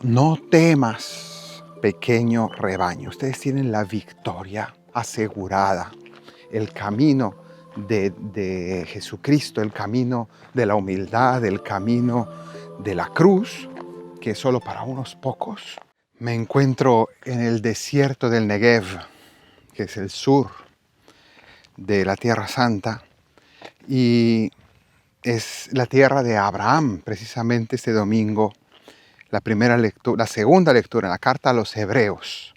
No temas, pequeño rebaño. Ustedes tienen la victoria asegurada. El camino de Jesucristo, el camino de la humildad, el camino de la cruz, que es solo para unos pocos. Me encuentro en el desierto del Negev, que es el sur de la Tierra Santa, y es la tierra de Abraham. Precisamente este domingo, la segunda lectura en la carta a los Hebreos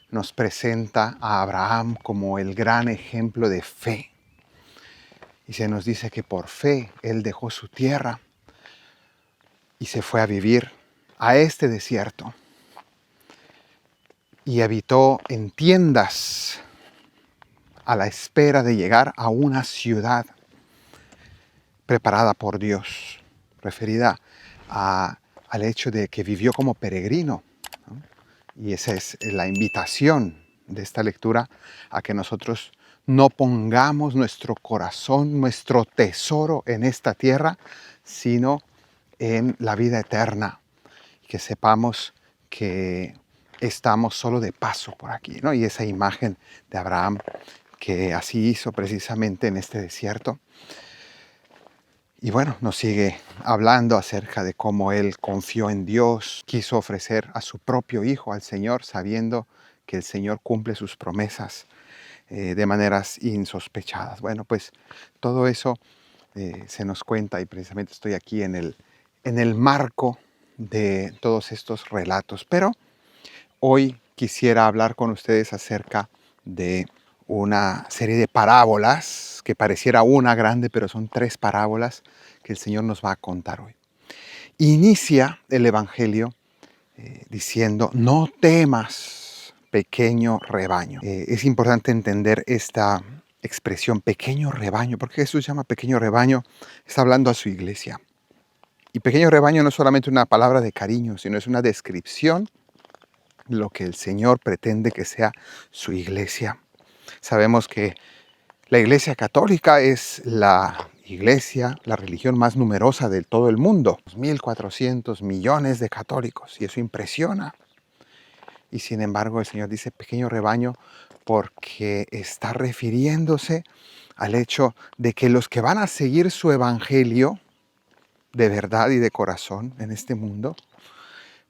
nos presenta a Abraham como el gran ejemplo de fe. Y se nos dice que por fe él dejó su tierra y se fue a vivir a este desierto. Y habitó en tiendas a la espera de llegar a una ciudad preparada por Dios, referida al hecho de que vivió como peregrino, ¿no? Y esa es la invitación de esta lectura, a que nosotros no pongamos nuestro corazón, nuestro tesoro en esta tierra, sino en la vida eterna. Que sepamos que estamos solo de paso por aquí, ¿no? Y esa imagen de Abraham, que así hizo precisamente en este desierto. Y bueno, nos sigue hablando acerca de cómo él confió en Dios, quiso ofrecer a su propio hijo al Señor, sabiendo que el Señor cumple sus promesas de maneras insospechadas. Bueno, pues todo eso se nos cuenta, y precisamente estoy aquí en el marco de todos estos relatos. Pero hoy quisiera hablar con ustedes acerca de una serie de parábolas, que pareciera una grande, pero son 3 parábolas que el Señor nos va a contar hoy. Inicia el Evangelio diciendo: no temas, pequeño rebaño. Es importante entender esta expresión, pequeño rebaño. ¿Por qué Jesús llama pequeño rebaño? Está hablando a su iglesia. Y pequeño rebaño no es solamente una palabra de cariño, sino es una descripción de lo que el Señor pretende que sea su iglesia. Sabemos que la Iglesia Católica es la iglesia, la religión más numerosa de todo el mundo. 1.400 millones de católicos, y eso impresiona. Y sin embargo el Señor dice pequeño rebaño, porque está refiriéndose al hecho de que los que van a seguir su evangelio de verdad y de corazón en este mundo,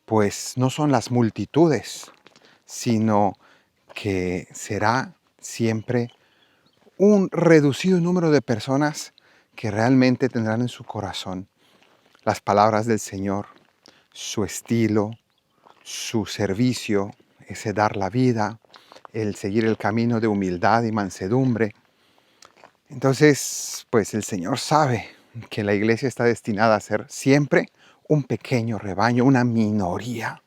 pues no son las multitudes, sino que será siempre un reducido número de personas que realmente tendrán en su corazón las palabras del Señor, su estilo, su servicio, ese dar la vida, el seguir el camino de humildad y mansedumbre. Entonces, pues el Señor sabe que la iglesia está destinada a ser siempre un pequeño rebaño, una minoría,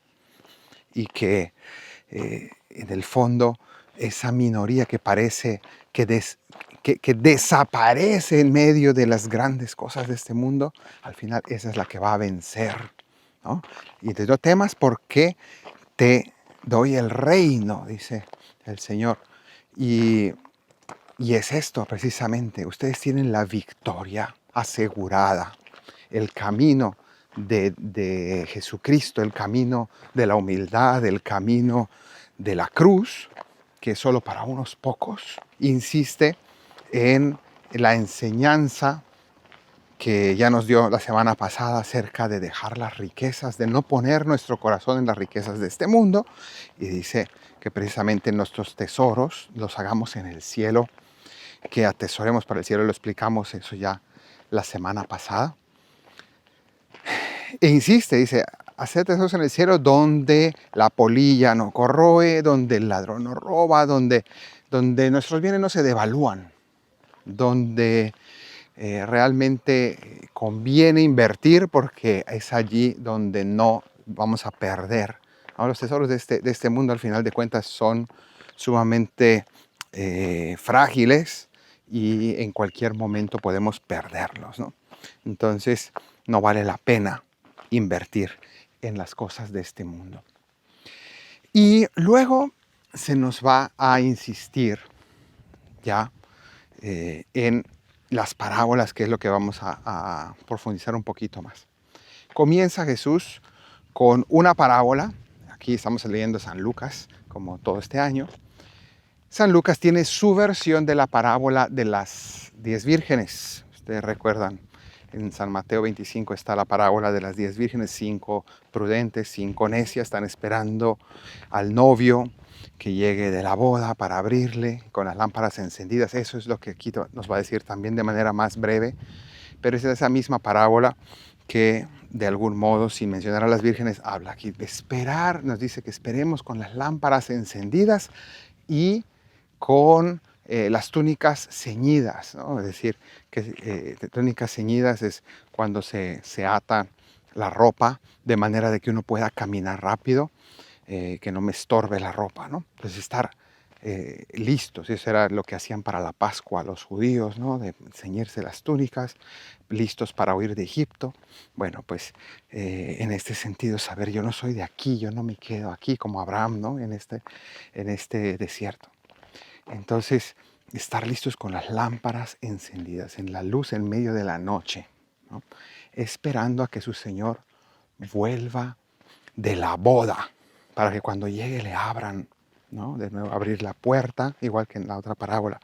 y que en el fondo esa minoría que parece que desaparece en medio de las grandes cosas de este mundo, al final esa es la que va a vencer, ¿no? Y te no temas, porque te doy el reino, dice el Señor. Y es esto precisamente, ustedes tienen la victoria asegurada, el camino de Jesucristo, el camino de la humildad, el camino de la cruz, que es solo para unos pocos. Insiste en la enseñanza que ya nos dio la semana pasada acerca de dejar las riquezas, de no poner nuestro corazón en las riquezas de este mundo, y dice que precisamente nuestros tesoros los hagamos en el cielo, que atesoremos para el cielo. Lo explicamos eso ya la semana pasada. E insiste, dice: hacer tesoros en el cielo, donde la polilla no corroe, donde el ladrón no roba, donde nuestros bienes no se devalúan, donde realmente conviene invertir, porque es allí donde no vamos a perder. Ahora, los tesoros de este mundo, al final de cuentas, son sumamente frágiles, y en cualquier momento podemos perderlos, ¿no? Entonces, no vale la pena invertir en las cosas de este mundo. Y luego se nos va a insistir ya en las parábolas, que es lo que vamos a profundizar un poquito más. Comienza Jesús con una parábola. Aquí estamos leyendo San Lucas, como todo este año. San Lucas tiene su versión de la parábola de las 10 vírgenes. Ustedes recuerdan, en San Mateo 25 está la parábola de las 10 vírgenes, 5 prudentes, 5 necias, están esperando al novio que llegue de la boda para abrirle con las lámparas encendidas. Eso es lo que aquí nos va a decir también de manera más breve, pero es esa misma parábola que de algún modo, sin mencionar a las vírgenes, habla aquí de esperar. Nos dice que esperemos con las lámparas encendidas y con las túnicas ceñidas, ¿no? Es decir, que túnicas ceñidas es cuando se ata la ropa de manera de que uno pueda caminar rápido, que no me estorbe la ropa, ¿no? Entonces estar listos. Eso era lo que hacían para la Pascua los judíos, ¿no? De ceñirse las túnicas, listos para huir de Egipto. Bueno, pues en este sentido, saber, yo no soy de aquí, yo no me quedo aquí como Abraham, ¿no? En este desierto. Entonces, estar listos con las lámparas encendidas, en la luz en medio de la noche, ¿no? Esperando a que su Señor vuelva de la boda, para que cuando llegue le abran, ¿no? De nuevo abrir la puerta, igual que en la otra parábola.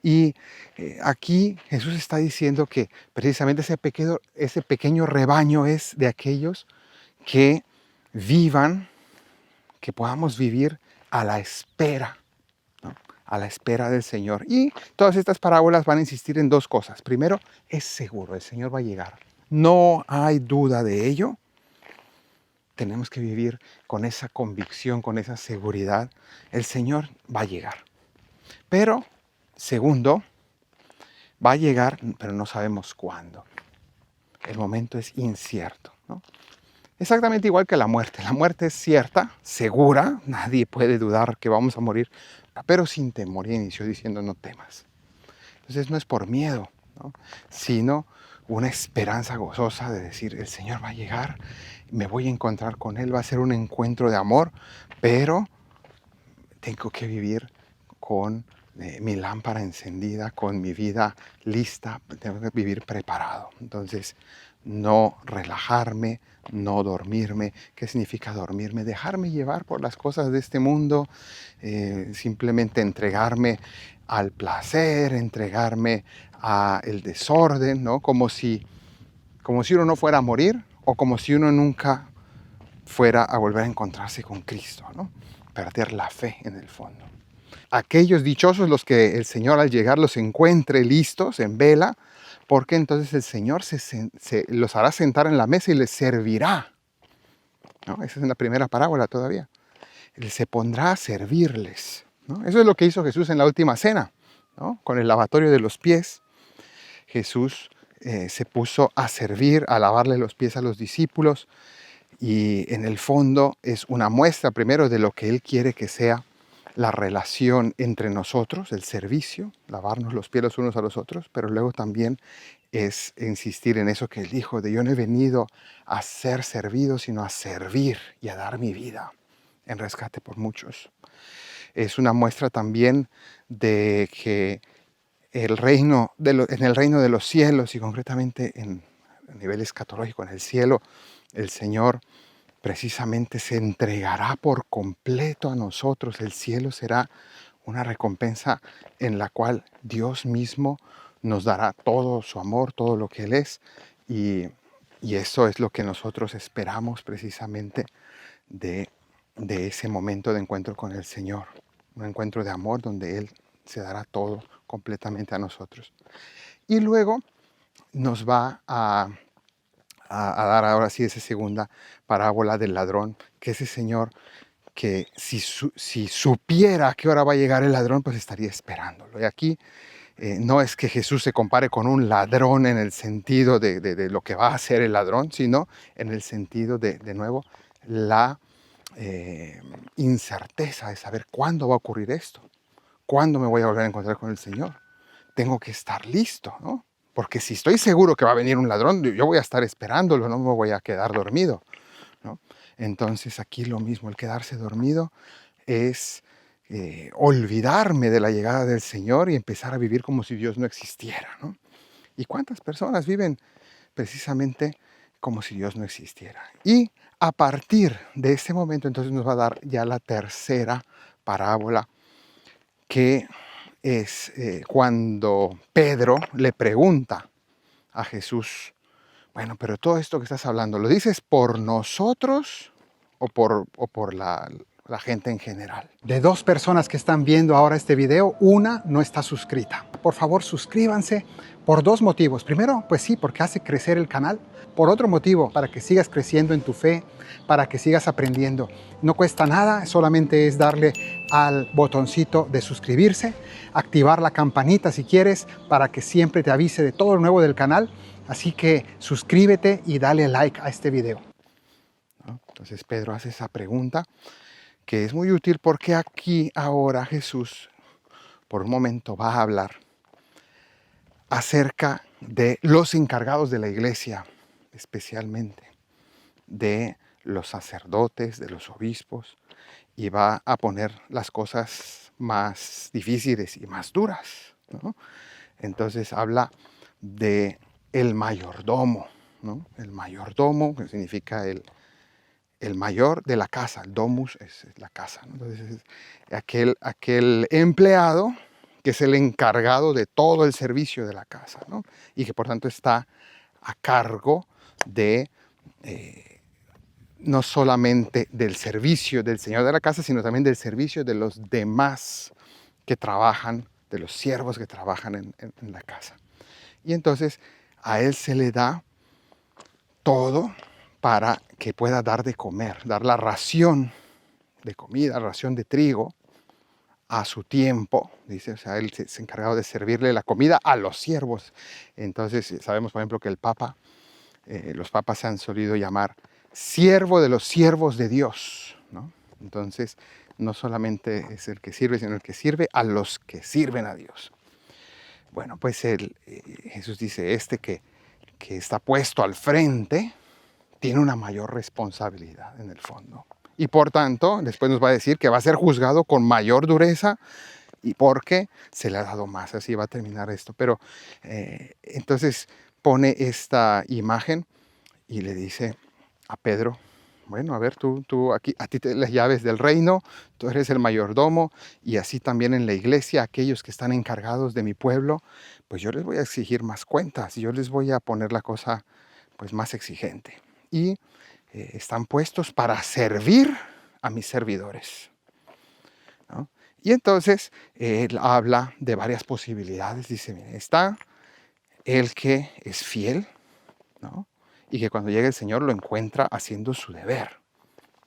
Y aquí Jesús está diciendo que precisamente ese pequeño rebaño es de aquellos que vivan, que podamos vivir a la espera, ¿no? A la espera del Señor. Y todas estas parábolas van a insistir en dos cosas. Primero, es seguro, el Señor va a llegar. No hay duda de ello. Tenemos que vivir con esa convicción, con esa seguridad. El Señor va a llegar. Pero, segundo, va a llegar, pero no sabemos cuándo. El momento es incierto, ¿no? Exactamente igual que la muerte. La muerte es cierta, segura, nadie puede dudar que vamos a morir, pero sin temor. Y inició diciendo, no temas. Entonces no es por miedo, ¿no? Sino una esperanza gozosa de decir, el Señor va a llegar, me voy a encontrar con Él, va a ser un encuentro de amor, pero tengo que vivir con mi lámpara encendida, con mi vida lista, tengo que vivir preparado. Entonces, no relajarme, no dormirme. ¿Qué significa dormirme? Dejarme llevar por las cosas de este mundo, simplemente entregarme al placer, entregarme al desorden, ¿no? Como si uno no fuera a morir o como si uno nunca fuera a volver a encontrarse con Cristo, ¿no? Perder la fe en el fondo. Aquellos dichosos los que el Señor al llegar los encuentre listos en vela, porque entonces el Señor los hará sentar en la mesa y les servirá, ¿no? Esa es en la primera parábola todavía. Él se pondrá a servirles, ¿no? Eso es lo que hizo Jesús en la última cena, ¿no? Con el lavatorio de los pies. Jesús se puso a servir, a lavarle los pies a los discípulos, y en el fondo es una muestra primero de lo que Él quiere que sea la relación entre nosotros, el servicio, lavarnos los pies los unos a los otros, pero luego también es insistir en eso que Él dijo, de yo no he venido a ser servido, sino a servir y a dar mi vida en rescate por muchos. Es una muestra también de que en el reino de los cielos, y concretamente a nivel escatológico, en el cielo, el Señor precisamente se entregará por completo a nosotros. El cielo será una recompensa en la cual Dios mismo nos dará todo su amor, todo lo que Él es. Y eso es lo que nosotros esperamos precisamente de ese momento de encuentro con el Señor. Un encuentro de amor donde Él se dará todo completamente a nosotros. Y luego nos va a dar ahora sí esa segunda parábola del ladrón, que ese señor que si supiera a qué hora va a llegar el ladrón, pues estaría esperándolo. Y aquí no es que Jesús se compare con un ladrón en el sentido de lo que va a hacer el ladrón, sino en el sentido de nuevo, la incerteza de saber cuándo va a ocurrir esto, cuándo me voy a volver a encontrar con el Señor. Tengo que estar listo, ¿no? Porque si estoy seguro que va a venir un ladrón, yo voy a estar esperándolo, no me voy a quedar dormido, ¿no? Entonces aquí lo mismo, el quedarse dormido es olvidarme de la llegada del Señor y empezar a vivir como si Dios no existiera, ¿no? ¿Y cuántas personas viven precisamente como si Dios no existiera. Y a partir de este momento, entonces nos va a dar ya la tercera parábola, que es cuando Pedro le pregunta a Jesús, bueno, pero todo esto que estás hablando, ¿lo dices por nosotros o por la gente en general? De dos personas que están viendo ahora este video, una no está suscrita. Por favor, suscríbanse por dos motivos. Primero, pues sí, porque hace crecer el canal. Por otro motivo, para que sigas creciendo en tu fe, para que sigas aprendiendo. No cuesta nada, solamente es darle al botoncito de suscribirse, activar la campanita si quieres, para que siempre te avise de todo lo nuevo del canal. Así que suscríbete y dale like a este video. ¿No? Entonces Pedro hace esa pregunta que es muy útil porque aquí ahora Jesús por un momento va a hablar acerca de los encargados de la iglesia, especialmente de los sacerdotes, de los obispos, y va a poner las cosas más difíciles y más duras, ¿no? Entonces habla de el mayordomo, ¿no? El mayordomo, que significa el mayor de la casa. El domus es la casa, ¿no? Entonces es aquel empleado que es el encargado de todo el servicio de la casa, ¿no? Y que por tanto está a cargo de no solamente del servicio del señor de la casa, sino también del servicio de los demás que trabajan, de los siervos que trabajan en la casa. Y entonces a él se le da todo para que pueda dar de comer, dar la ración de comida, ración de trigo a su tiempo, dice, o sea, él se ha encargado de servirle la comida a los siervos. Entonces sabemos, por ejemplo, que el Papa, los papas se han solido llamar siervo de los siervos de Dios, ¿no? Entonces, no solamente es el que sirve, sino el que sirve a los que sirven a Dios. Bueno, pues Jesús dice, que está puesto al frente, tiene una mayor responsabilidad en el fondo. Y por tanto, después nos va a decir que va a ser juzgado con mayor dureza y porque se le ha dado más. Así va a terminar esto. Pero entonces pone esta imagen y le dice a Pedro, bueno, a ver, tú aquí, a ti te las llaves del reino, tú eres el mayordomo, y así también en la iglesia, aquellos que están encargados de mi pueblo, pues yo les voy a exigir más cuentas, yo les voy a poner la cosa pues más exigente. Y están puestos para servir a mis servidores, ¿no? Y entonces él habla de varias posibilidades, dice, mire, está el que es fiel, ¿no? Y que cuando llegue el Señor lo encuentra haciendo su deber,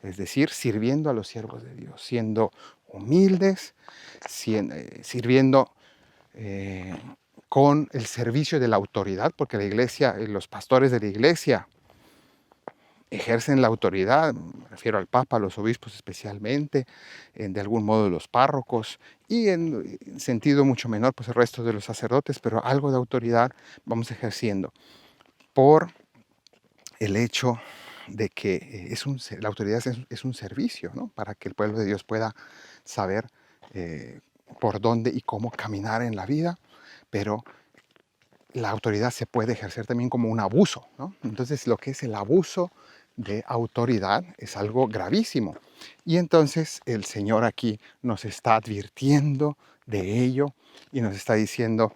es decir, sirviendo a los siervos de Dios, siendo humildes, sirviendo con el servicio de la autoridad, porque la iglesia, los pastores de la iglesia ejercen la autoridad, me refiero al Papa, a los obispos especialmente, de algún modo los párrocos, y en sentido mucho menor, pues el resto de los sacerdotes, pero algo de autoridad vamos ejerciendo por el hecho de que la autoridad es un servicio, ¿no? Para que el pueblo de Dios pueda saber por dónde y cómo caminar en la vida, pero la autoridad se puede ejercer también como un abuso, ¿no? Entonces lo que es el abuso de autoridad es algo gravísimo. Y entonces el Señor aquí nos está advirtiendo de ello y nos está diciendo,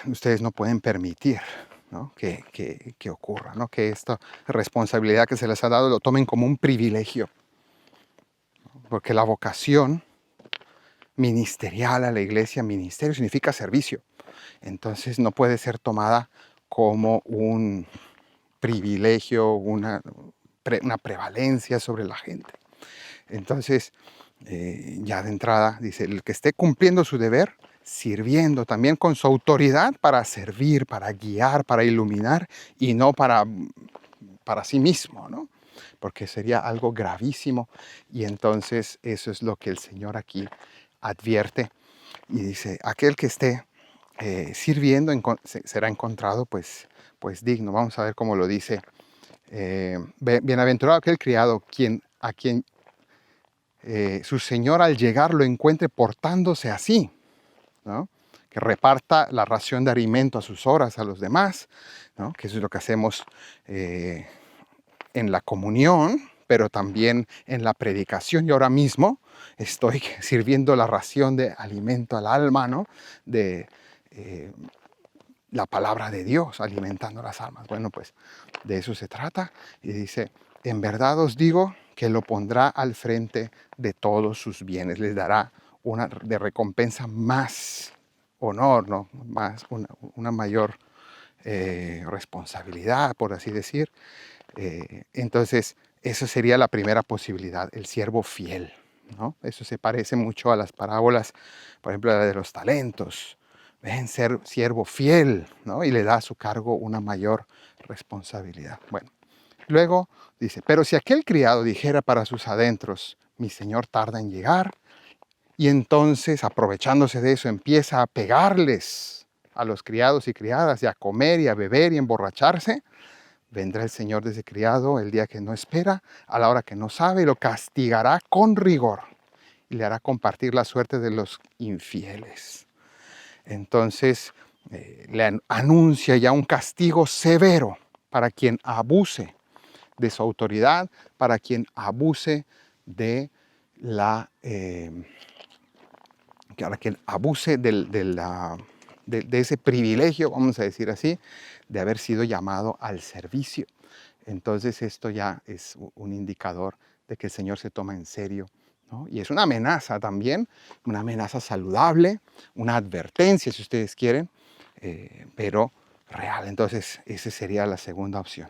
ustedes no pueden permitir, ¿no? que ocurra, ¿no? Que esta responsabilidad que se les ha dado lo tomen como un privilegio, ¿no? Porque la vocación ministerial a la iglesia, ministerio significa servicio, entonces no puede ser tomada como un privilegio, una prevalencia sobre la gente. Entonces, ya de entrada dice, el que esté cumpliendo su deber, sirviendo también con su autoridad para servir, para guiar, para iluminar y no para sí mismo, ¿no? Porque sería algo gravísimo. Y entonces eso es lo que el Señor aquí advierte y dice, aquel que esté sirviendo será encontrado pues digno. Vamos a ver cómo lo dice. Bienaventurado aquel criado a quien su señor al llegar lo encuentre portándose así, ¿no? que reparta la ración de alimento a sus horas a los demás, ¿no? Que eso es lo que hacemos en la comunión, pero también en la predicación. Y ahora mismo estoy sirviendo la ración de alimento al alma, ¿no? De la palabra de Dios, alimentando las almas. Bueno, pues de eso se trata. Y dice, en verdad os digo que lo pondrá al frente de todos sus bienes. Les dará una de recompensa más honor, ¿no? Más, una mayor responsabilidad, por así decir. Entonces, esa sería la primera posibilidad, el siervo fiel, ¿no? Eso se parece mucho a las parábolas, por ejemplo, la de los talentos. Ven, ser siervo fiel, ¿no? Y le da a su cargo una mayor responsabilidad. Bueno, luego dice, pero si aquel criado dijera para sus adentros, mi señor tarda en llegar, y entonces, aprovechándose de eso, empieza a pegarles a los criados y criadas, y a comer y a beber y a emborracharse, vendrá el Señor de ese criado el día que no espera, a la hora que no sabe, y lo castigará con rigor, y le hará compartir la suerte de los infieles. Entonces, le anuncia ya un castigo severo para quien abuse de su autoridad, para quien abuse de la... para quien abuse de ese privilegio, vamos a decir así, de haber sido llamado al servicio. Entonces esto ya es un indicador de que el Señor se toma en serio, ¿no? Y es una amenaza también, una amenaza saludable, una advertencia si ustedes quieren, pero real. Entonces esa sería la segunda opción.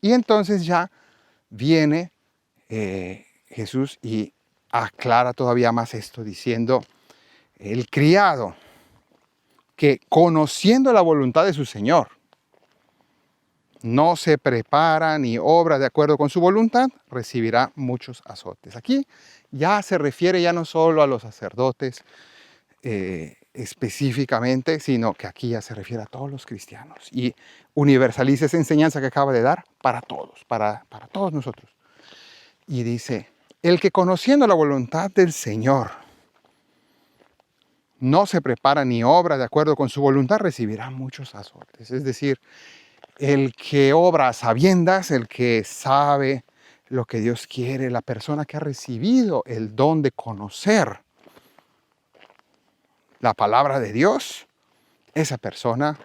Y entonces ya viene Jesús y aclara todavía más esto diciendo, el criado que conociendo la voluntad de su Señor, no se prepara ni obra de acuerdo con su voluntad, recibirá muchos azotes. Aquí ya se refiere ya no solo a los sacerdotes específicamente, sino que aquí ya se refiere a todos los cristianos. Y universaliza esa enseñanza que acaba de dar para todos, para todos nosotros. Y dice, el que conociendo la voluntad del Señor, no se prepara ni obra de acuerdo con su voluntad, recibirá muchos azotes. Es decir, el que obra a sabiendas, el que sabe lo que Dios quiere, la persona que ha recibido el don de conocer la palabra de Dios, esa persona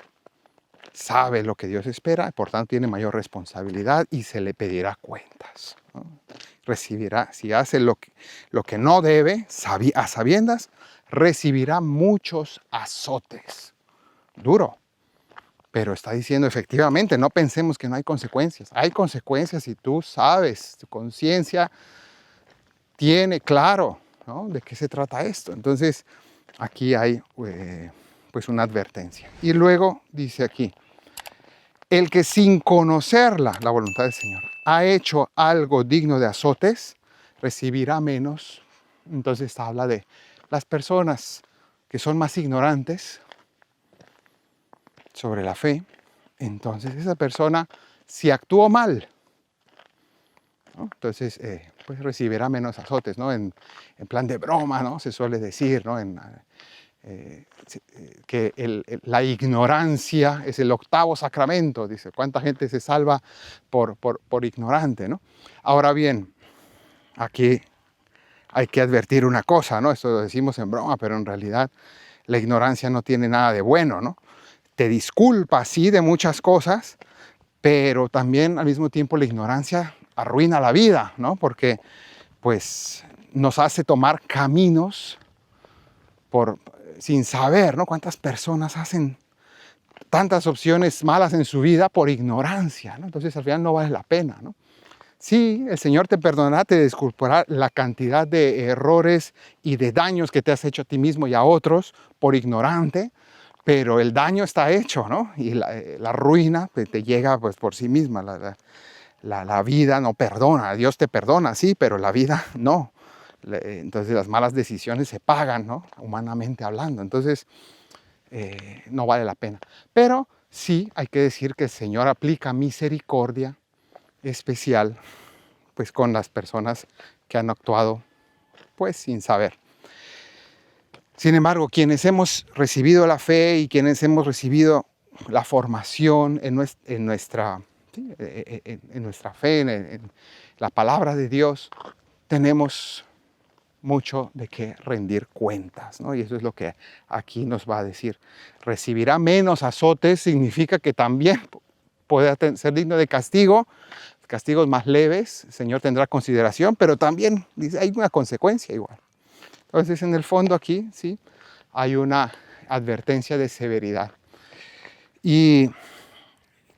sabe lo que Dios espera, por tanto tiene mayor responsabilidad y se le pedirá cuentas, ¿no? Recibirá, si hace lo que no debe, a sabiendas, recibirá muchos azotes. Duro. Pero está diciendo, efectivamente, no pensemos que no hay consecuencias. Hay consecuencias y tú sabes, tu conciencia tiene claro, ¿no?, de qué se trata esto. Entonces, aquí hay pues una advertencia. Y luego dice aquí, el que sin conocerla, la voluntad del Señor, ha hecho algo digno de azotes, recibirá menos. Entonces habla de las personas que son más ignorantes sobre la fe. Entonces esa persona, si actuó mal, ¿no?, entonces pues recibirá menos azotes, ¿no? En plan de broma, ¿no?, se suele decir, ¿no?, que la ignorancia es el octavo sacramento. Dice, ¿cuánta gente se salva por ignorante, ¿no? Ahora bien, aquí hay que advertir una cosa, ¿no? Esto lo decimos en broma, pero en realidad la ignorancia no tiene nada de bueno, ¿no? Te disculpa, sí, de muchas cosas, pero también al mismo tiempo la ignorancia arruina la vida, ¿no? Porque pues nos hace tomar caminos sin saber, ¿no? Cuántas personas hacen tantas opciones malas en su vida por ignorancia, ¿no? Entonces al final no vale la pena, ¿no? Sí, el Señor te perdonará, te disculpará la cantidad de errores y de daños que te has hecho a ti mismo y a otros por ignorante, pero el daño está hecho, ¿no? Y la ruina pues, te llega pues, por sí misma. La vida no perdona, Dios te perdona, sí, pero la vida no. Entonces las malas decisiones se pagan, ¿no?, humanamente hablando. Entonces no vale la pena. Pero sí hay que decir que el Señor aplica misericordia especial pues con las personas que han actuado pues sin saber. Sin embargo, quienes hemos recibido la fe y quienes hemos recibido la formación en nuestra fe, en la palabra de Dios, tenemos mucho de qué rendir cuentas, ¿no? Y eso es lo que aquí nos va a decir. Recibirá menos azotes, significa que también puede ser digno de castigo, castigos más leves, el Señor tendrá consideración, pero también dice, hay una consecuencia igual. Entonces, en el fondo aquí, sí, hay una advertencia de severidad. Y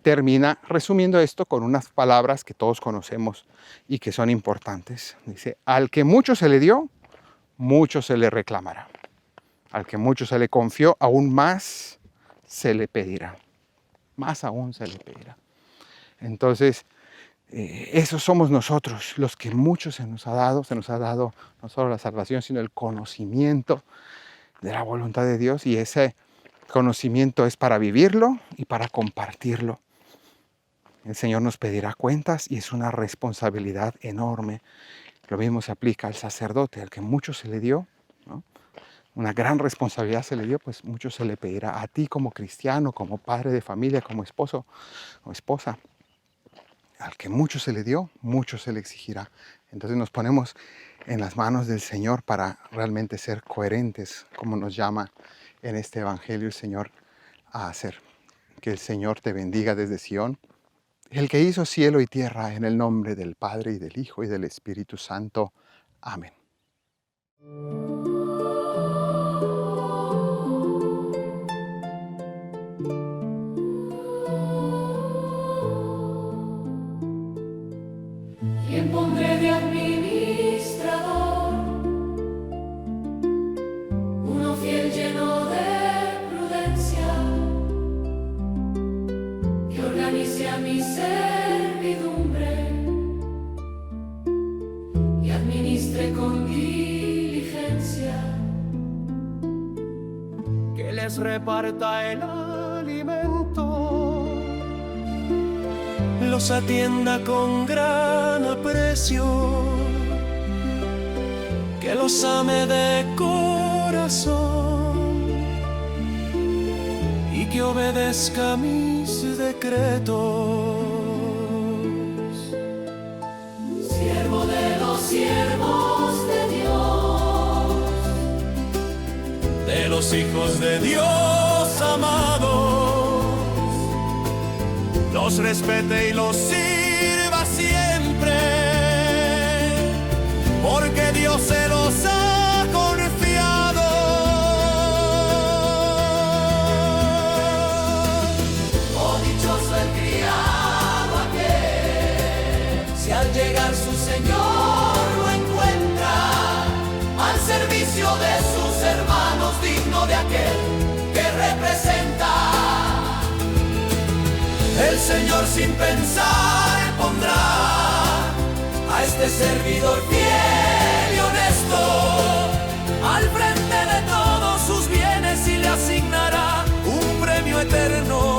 termina resumiendo esto con unas palabras que todos conocemos y que son importantes. Dice, al que mucho se le dio, mucho se le reclamará. Al que mucho se le confió, aún más se le pedirá. Más aún se le pedirá. Entonces, esos somos nosotros, los que mucho se nos ha dado no solo la salvación, sino el conocimiento de la voluntad de Dios, y ese conocimiento es para vivirlo y para compartirlo. El Señor nos pedirá cuentas y es una responsabilidad enorme. Lo mismo se aplica al sacerdote, al que mucho se le dio, ¿no? Una gran responsabilidad se le dio, pues mucho se le pedirá a ti como cristiano, como padre de familia, como esposo o esposa. Al que mucho se le dio, mucho se le exigirá. Entonces nos ponemos en las manos del Señor para realmente ser coherentes, como nos llama en este Evangelio el Señor a hacer. Que el Señor te bendiga desde Sión, el que hizo cielo y tierra, en el nombre del Padre y del Hijo y del Espíritu Santo. Amén. ¿Quién pondré de administrador? Uno fiel, lleno de prudencia, que organice a mi servidumbre y administre con diligencia, que les reparta el alimento, los atienda con gran aprecio, que los ame de corazón y que obedezca mis decretos. siervo de los siervos de Dios, De los hijos de Dios amados, los respete y los sirva siempre, porque Dios se los ha confiado. oh dichoso el criado aquel, si al llegar su Señor lo encuentra al servicio de sus hermanos, digno de aquel que representa. El Señor sin pensar pondrá a este servidor fiel y honesto al frente de todos sus bienes y le asignará un premio eterno.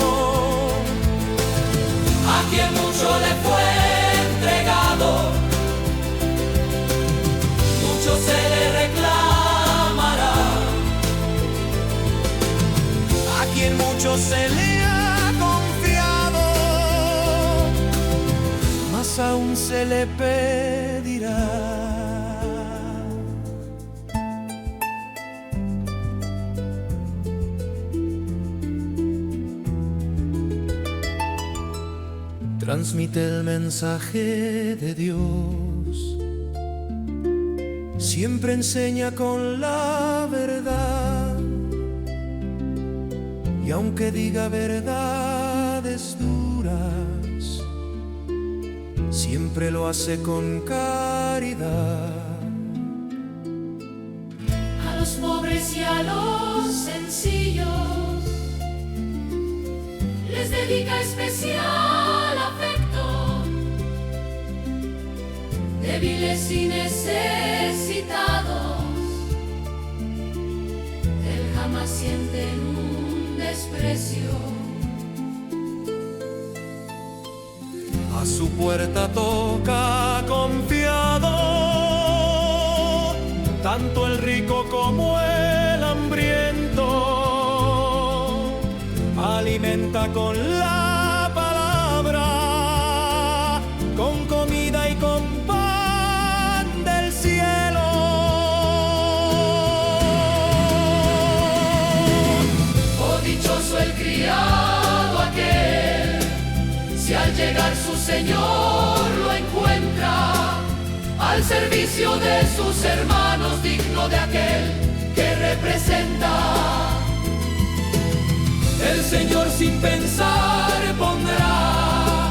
A quien mucho le fue entregado, mucho se le reclamará. A quien mucho se le ha confiado, más aún se le pedirá. Transmite el mensaje de Dios, siempre enseña con la verdad, y aunque diga verdades duras, siempre lo hace con caridad. A los pobres y a los sencillos les dedica especial afecto. Débiles y necesitados, él jamás siente un desprecio. A su puerta toca confiado, tanto el rico como el alimenta con la palabra, con comida y con pan del cielo. Oh, dichoso el criado aquel, si al llegar su Señor lo encuentra, al servicio de sus hermanos, digno de aquel que representa. El Señor sin pensar pondrá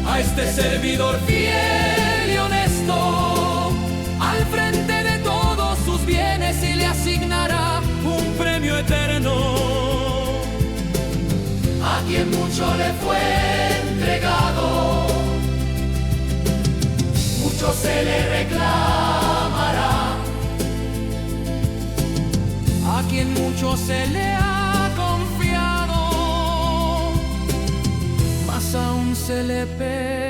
a este servidor fiel y honesto al frente de todos sus bienes y le asignará un premio eterno. A quien mucho le fue entregado, mucho se le reclamará. A quien mucho se le ha confiado, más aún se le pega.